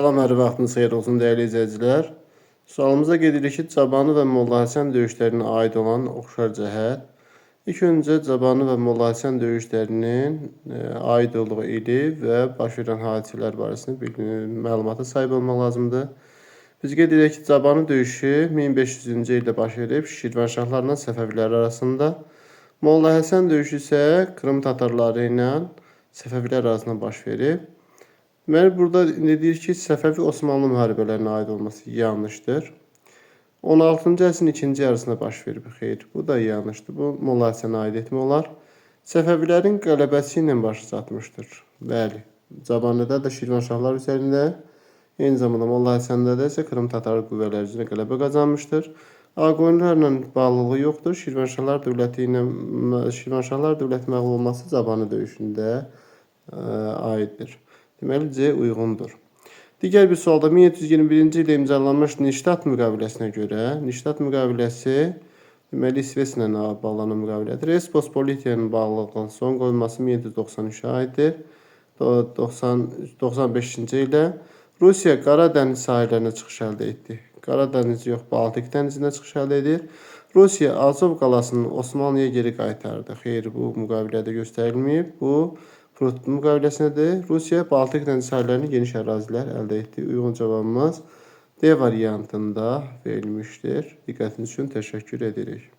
Salam, hər vaxtınız xeyir olsun dəyərli izləyicilər. Sualımıza gedirik ki, Cabani və Molla Həsən döyüşlərinə aid olan oxşar cəhət. İlk öncə Cabani və Molla Həsən döyüşlərinin aid olduğu ili və baş verən hadisələr barəsində məlumata sahib olmaq lazımdır. Biz qeyd edək ki, Cabani döyüşü 1500-cü ildə baş verib Şirvanşahlarla Səfəvilər arasında. Molla Həsən döyüşü isə Krım tatarları ilə Səfəvilər arasında baş verib. Deməli, burada deyir ki, Səfəvi-Osmanlı müharibələrinə aid olması yanlışdır. 16-cı əsrin ikinci yarısında baş verib. Xeyr, bu da yanlışdır. Bu, Molla Həsənə aid etmək olar. Səfəvilərin qələbəsi ilə başı çatmışdır. Bəli, Cabanidə də Şirvanşahlar üzərində, eyni zamanda Molla Həsəndə də isə Krım tatarı qüvvələri üzrə qələbə qazanmışdır. Ağqoyunlarla bağlılığı yoxdur. Şirvanşahlar dövləti məğlub olması Cabani döyüşündə aiddir. Deməli, C uyğundur. Digər bir sualda 1721-ci ildə imzalanmış Niştat müqaviləsinə görə, Niştat müqaviləsi deməli İsveçlə bağlanan müqavilədir. Respospolitiyanın bağlılığının son qoyulması 1793-ə aiddir. 95-ci ildə Rusiya Qara dəniz sahillərinə çıxış əldə etdi. Qara dəniz yox, Baltik dənizinə çıxış əldə edir. Rusiya Azov qalasını Osmanlıya geri qaytardı. Xeyr, bu müqavilədə göstərilməyib. Bu Prut müqaviləsindədir. Rusiya Baltik dəniz sahillərində geniş ərazilər əldə etdi. Uyğun cavabımız D variantında verilmişdir. Diqqətiniz üçün təşəkkür edirik.